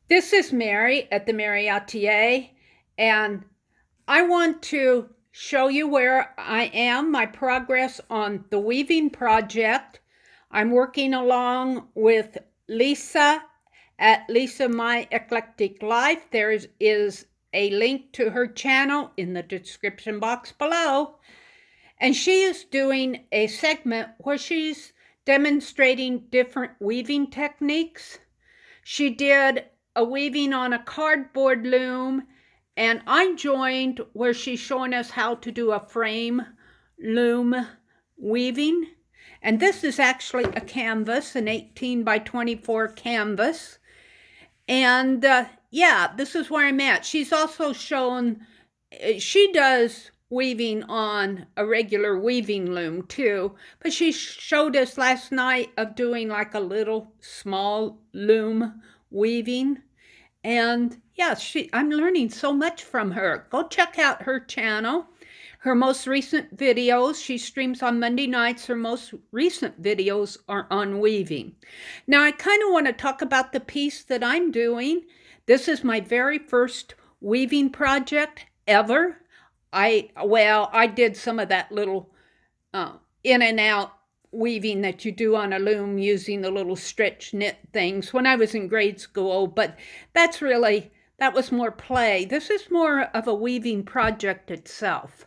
This is Mary at the.meri.atelier, and I want to show you where I am, my progress on the weaving project. I'm working along with Lisa at Lisa My Eclectic Life. There is a link to her channel in the description box below. And she is doing a segment where she's demonstrating different weaving techniques. She did a weaving on a cardboard loom, and I joined where she's showing us how to do a frame loom weaving. And this is actually a canvas, an 18 by 24 canvas. And yeah, this is where I'm at. She's also shown, she does weaving on a regular weaving loom too, but she showed us last night of doing like a little small loom weaving. And yeah, I'm learning so much from her. Go check out her channel. Her most recent videos, she streams on Monday nights. Her most recent videos are on weaving. Now, I kind of want to talk about the piece that I'm doing. This is my very first weaving project ever. I did some of that little in and out weaving that you do on a loom using the little stretch knit things when I was in grade school, but that was more play. This is more of a weaving project itself.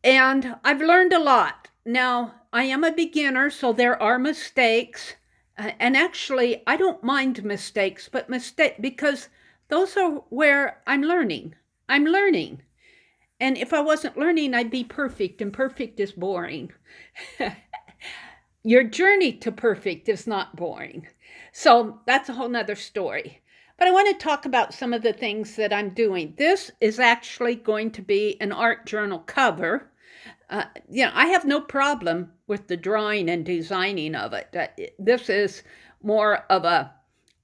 And I've learned a lot. Now, I am a beginner, so there are mistakes. And actually, I don't mind mistakes, but because those are where I'm learning. I'm learning. And if I wasn't learning, I'd be perfect, and perfect is boring. Your journey to perfect is not boring. So that's a whole nother story. But I want to talk about some of the things that I'm doing. This is actually going to be an art journal cover. I have no problem with the drawing and designing of it. This is more of a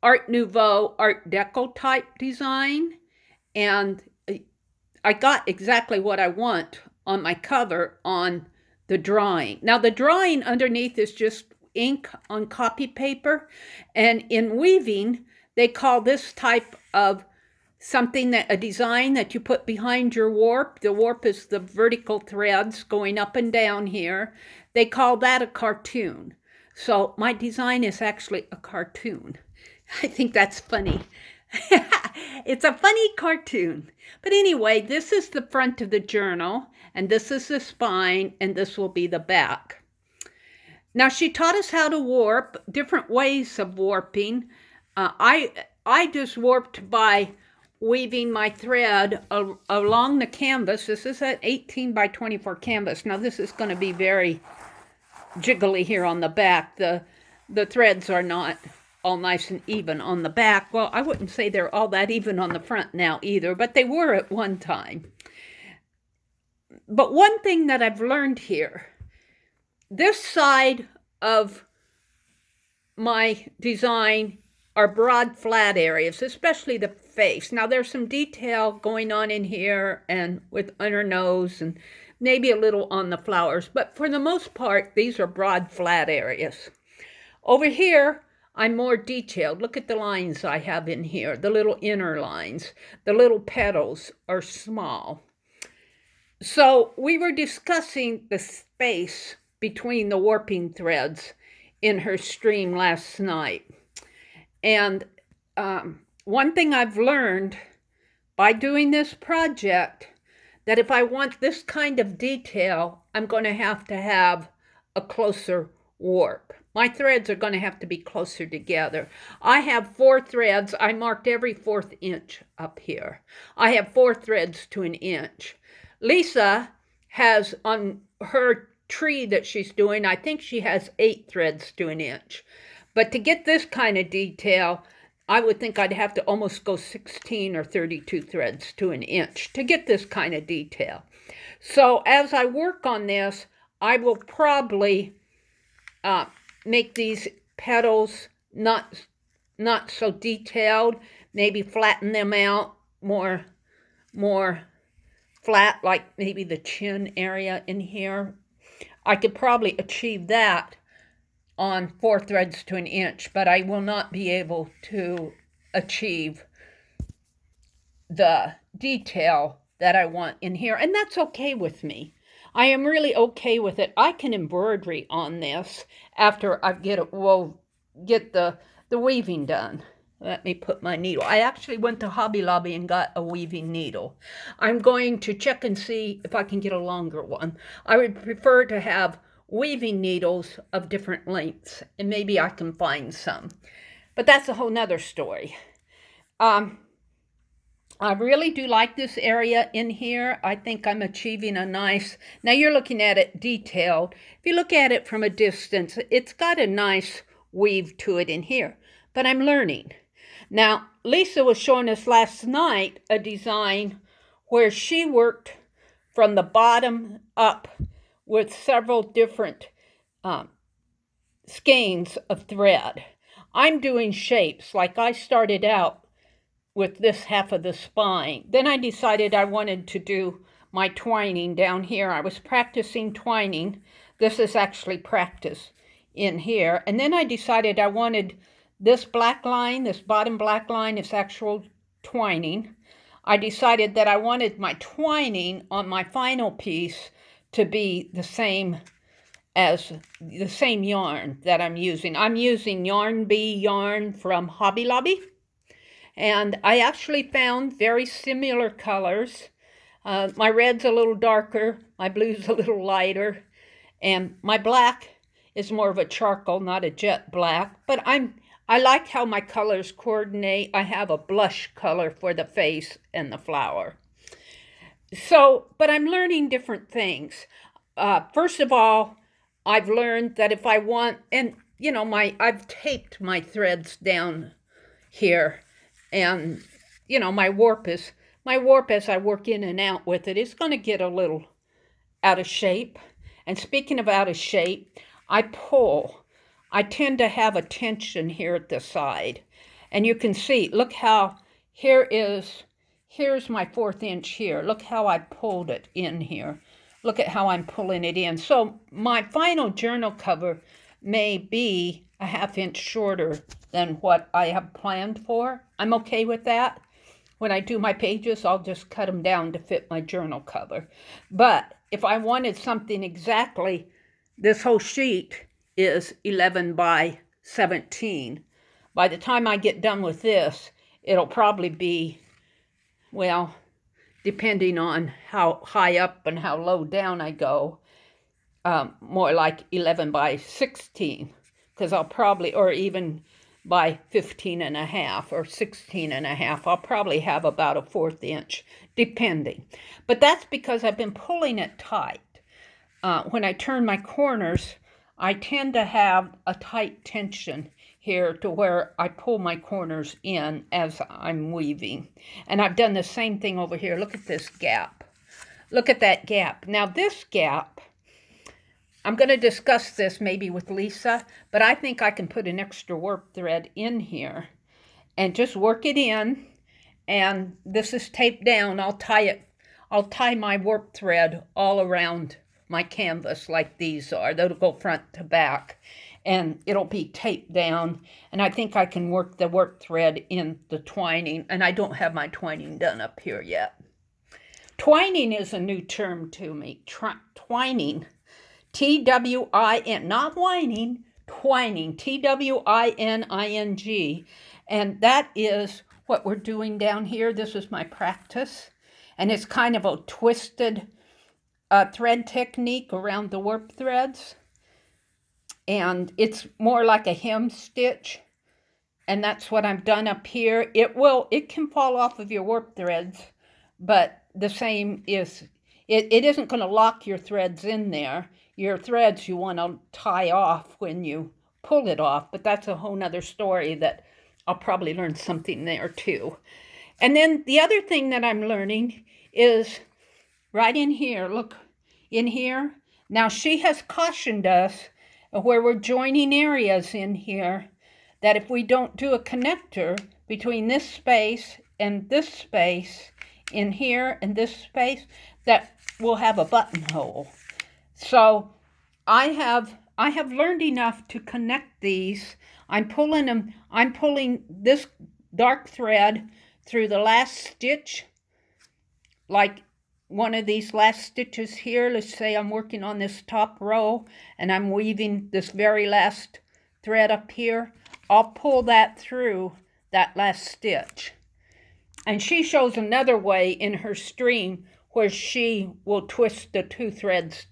Art Nouveau, Art Deco type design. And I got exactly what I want on my cover on the drawing. Now, the drawing underneath is just ink on copy paper. And in weaving, they call this type of a design that you put behind your warp. The warp is the vertical threads going up and down here. They call that a cartoon. So my design is actually a cartoon. I think that's funny. It's a funny cartoon. But anyway, this is the front of the journal, and this is the spine, and this will be the back. Now, she taught us how to warp, different ways of warping. I just warped by weaving my thread along the canvas. This is an 18 by 24 canvas. Now, this is going to be very jiggly here on the back. The threads are not all nice and even on the back. Well, I wouldn't say they're all that even on the front now either, but they were at one time. But one thing that I've learned here, this side of my design are broad flat areas, especially the face. Now there's some detail going on in here and with her nose and maybe a little on the flowers, but for the most part, these are broad flat areas. Over here, I'm more detailed. Look at the lines I have in here, the little inner lines. The little petals are small. So we were discussing the space between the warping threads in her stream last night. And one thing I've learned by doing this project, that if I want this kind of detail, I'm going to have a closer warp. My threads are going to have to be closer together. I have 4 threads. I marked every 4th inch up here. I have 4 threads to an inch. Lisa has on her tree that she's doing, I think she has 8 threads to an inch. But to get this kind of detail, I would think I'd have to almost go 16 or 32 threads to an inch to get this kind of detail. So as I work on this, I will probably make these petals not so detailed, maybe flatten them out more flat, like maybe the chin area in here. I could probably achieve that on 4 threads to an inch, but I will not be able to achieve the detail that I want in here, and that's okay with me. I am really okay with it. I can embroidery on this after I get the weaving done. Let me put my needle. I actually went to Hobby Lobby and got a weaving needle. I'm going to check and see if I can get a longer one. I would prefer to have weaving needles of different lengths, and maybe I can find some. But that's a whole nother story. I really do like this area in here. I think I'm achieving a nice, now you're looking at it detailed. If you look at it from a distance, it's got a nice weave to it in here, but I'm learning. Now, Lisa was showing us last night a design where she worked from the bottom up with several different skeins of thread. I'm doing shapes, like I started out with this half of the spine. Then I decided I wanted to do my twining down here. I was practicing twining. This is actually practice in here. And then I decided I wanted this black line, this bottom black line is actual twining. I decided that I wanted my twining on my final piece to be the same as the same yarn that I'm using. I'm using Yarn Bee yarn from Hobby Lobby. And I actually found very similar colors. My red's a little darker, my blue's a little lighter, and my black is more of a charcoal, not a jet black. But I like how my colors coordinate. I have a blush color for the face and the flower. So, but I'm learning different things. First of all, I've learned that if I want, and you know, I've taped my threads down here. And, you know, my warp as I work in and out with it is going to get a little out of shape. And speaking of out of shape, I tend to have a tension here at the side. And you can see, look how, here's my 1/4 inch here. Look how I pulled it in here. Look at how I'm pulling it in. So my final journal cover may be a 1/2 inch shorter than what I have planned for. I'm okay with that. When I do my pages, I'll just cut them down to fit my journal cover. But if I wanted something exactly, this whole sheet is 11 by 17. By the time I get done with this, it'll probably be, well, depending on how high up and how low down I go, more like 11 by 16, because I'll probably, or even by 15.5 or 16.5, I'll probably have about a 1/4 inch, depending. But that's because I've been pulling it tight. When I turn my corners, I tend to have a tight tension here to where I pull my corners in as I'm weaving. And I've done the same thing over here. Look at this gap. Look at that gap. Now this gap, I'm going to discuss this maybe with Lisa, but I think I can put an extra warp thread in here and just work it in. And this is taped down. I'll tie my warp thread all around my canvas like these are. They'll go front to back and it'll be taped down. And I think I can work the warp thread in the twining. And I don't have my twining done up here yet. Twining is a new term to me. Twining. T-W-I-N, not whining, twining, T-W-I-N-I-N-G. And that is what we're doing down here. This is my practice. And it's kind of a twisted thread technique around the warp threads. And it's more like a hem stitch. And that's what I've done up here. It can fall off of your warp threads, but the same is, it isn't going to lock your threads in there. Your threads you want to tie off when you pull it off, but that's a whole nother story that I'll probably learn something there too. And then the other thing that I'm learning is right in here, look, in here. Now she has cautioned us where we're joining areas in here that if we don't do a connector between this space and this space in here and this space, that we'll have a buttonhole. So I have learned enough to connect these. I'm pulling this dark thread through the last stitch, like one of these last stitches here. Let's say I'm working on this top row and I'm weaving this very last thread up here. I'll pull that through that last stitch. And she shows another way in her stream where she will twist the two threads.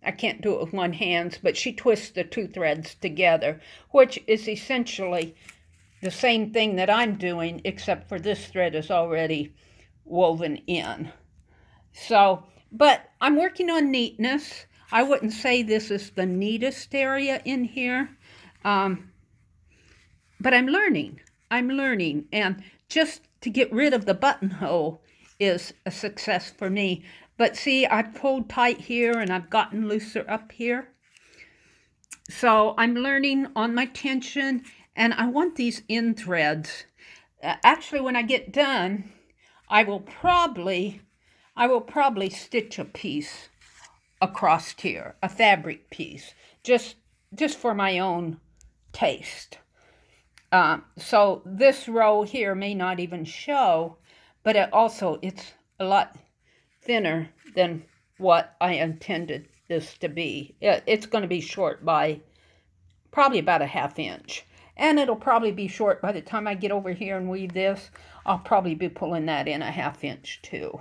I can't do it with one hand, but she twists the two threads together, which is essentially the same thing that I'm doing, except for this thread is already woven in. So, but I'm working on neatness. I wouldn't say this is the neatest area in here, but I'm learning. And just to get rid of the buttonhole is a success for me. But see, I've pulled tight here and I've gotten looser up here. So I'm learning on my tension, and I want these end threads. Actually, when I get done, I will probably stitch a piece across here, a fabric piece, just for my own taste. So this row here may not even show, but it's a lot thinner than what I intended this to be. It's going to be short by probably about a ½ inch. And it'll probably be short by the time I get over here and weave this. I'll probably be pulling that in a ½ inch too.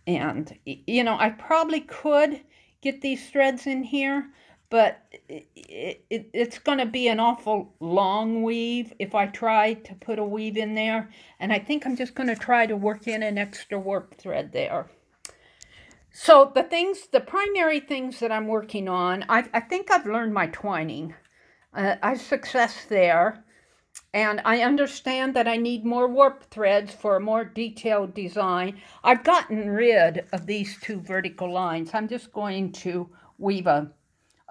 And, you know, I probably could get these threads in here, but it's going to be an awful long weave if I try to put a weave in there. And I think I'm just going to try to work in an extra warp thread there. So the primary things that I'm working on, I think I've learned my twining. I have success there. And I understand that I need more warp threads for a more detailed design. I've gotten rid of these two vertical lines. I'm just going to weave a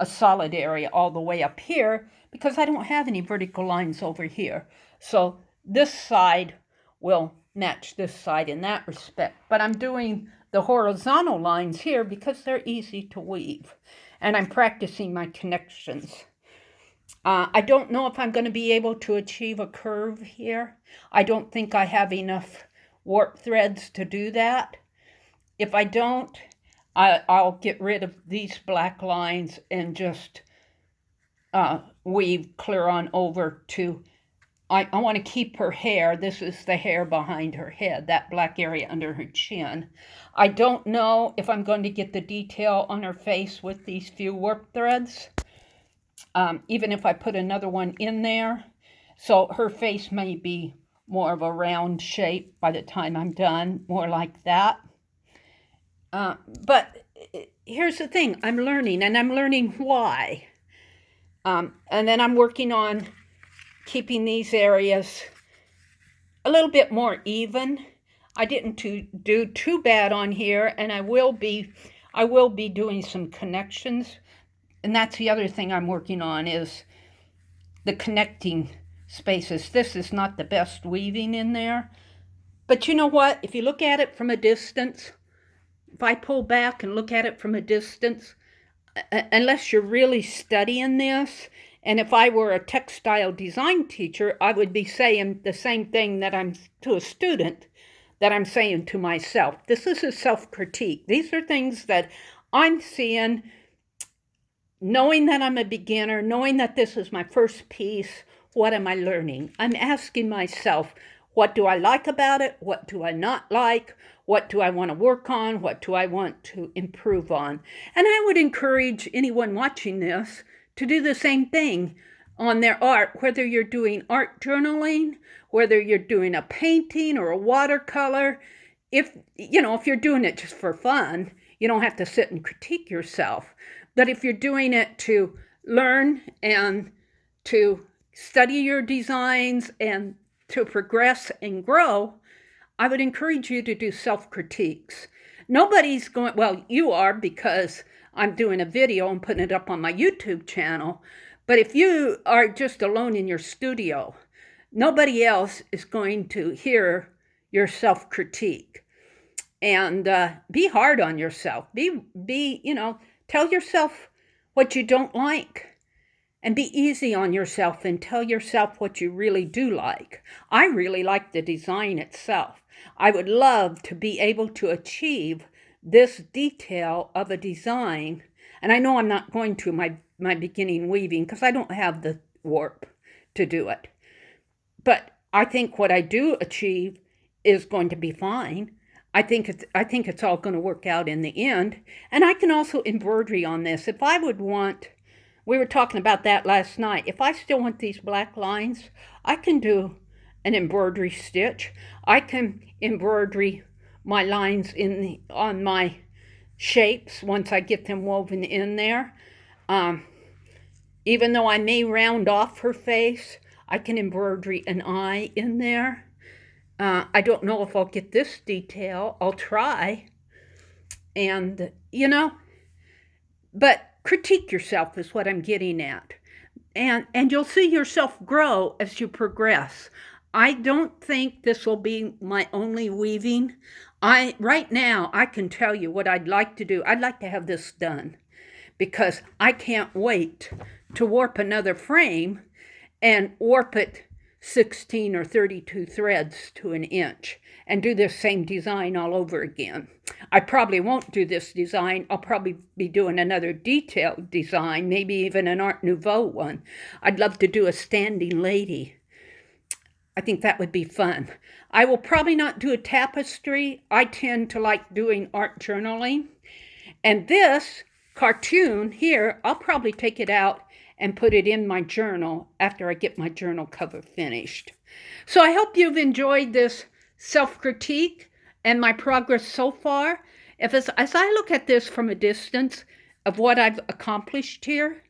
solid area all the way up here because I don't have any vertical lines over here. So this side will match this side in that respect. But I'm doing the horizontal lines here because they're easy to weave. And I'm practicing my connections. I don't know if I'm going to be able to achieve a curve here. I don't think I have enough warp threads to do that. If I don't, I'll get rid of these black lines and just weave clear on over to, I want to keep her hair. This is the hair behind her head, that black area under her chin. I don't know if I'm going to get the detail on her face with these few warp threads. Even if I put another one in there. So her face may be more of a round shape by the time I'm done, more like that. But here's the thing, I'm learning, and I'm learning why. And then I'm working on keeping these areas a little bit more even. I didn't do too bad on here, and I will be doing some connections. And that's the other thing I'm working on is the connecting spaces. This is not the best weaving in there. But you know what? If you look at it from a distance, if I pull back and look at it from a distance, unless you're really studying this, and if I were a textile design teacher, I would be saying the same thing that I'm to a student that I'm saying to myself. This is a self-critique. These are things that I'm seeing, knowing that I'm a beginner, knowing that this is my first piece. What am I learning? I'm asking myself, what do I like about it? What do I not like? What do I want to work on? What do I want to improve on? And I would encourage anyone watching this to do the same thing on their art, whether you're doing art journaling, whether you're doing a painting or a watercolor. If you're doing it just for fun, you don't have to sit and critique yourself. But if you're doing it to learn and to study your designs and to progress and grow, I would encourage you to do self-critiques. Nobody's going, well, you are, because I'm doing a video and putting it up on my YouTube channel. But if you are just alone in your studio, nobody else is going to hear your self-critique. And be hard on yourself. Tell yourself what you don't like. and be easy on yourself and tell yourself what you really do like. I really like the design itself. I would love to be able to achieve this detail of a design, and I know I'm not going to my beginning weaving because I don't have the warp to do it. But I think what I do achieve is going to be fine. I think it's all going to work out in the end. And I can also embroidery on this. If I would want, we were talking about that last night. If I still want these black lines, I can do an embroidery stitch. I can embroidery my lines on my shapes once I get them woven in there. Even though I may round off her face, I can embroidery an eye in there. I don't know if I'll get this detail. I'll try. And, but critique yourself is what I'm getting at. And you'll see yourself grow as you progress. I don't think this will be my only weaving. Right now, I can tell you what I'd like to do. I'd like to have this done because I can't wait to warp another frame and warp it 16 or 32 threads to an inch and do this same design all over again. I probably won't do this design. I'll probably be doing another detailed design, maybe even an Art Nouveau one. I'd love to do a standing lady. I think that would be fun. I will probably not do a tapestry. I tend to like doing art journaling. And this cartoon here, I'll probably take it out and put it in my journal after I get my journal cover finished. So I hope you've enjoyed this self-critique and my progress so far. As I look at this from a distance of what I've accomplished here,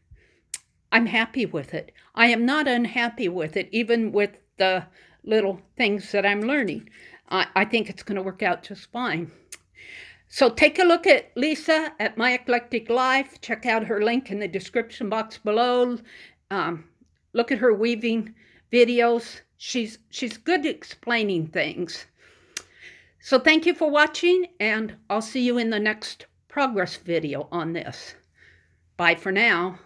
I'm happy with it. I am not unhappy with it, even with the little things that I'm learning. I think it's going to work out just fine. So take a look at Lisa at My Eclectic Life. Check out her link in the description box below. Look at her weaving videos. She's good at explaining things. So thank you for watching, and I'll see you in the next progress video on this. Bye for now.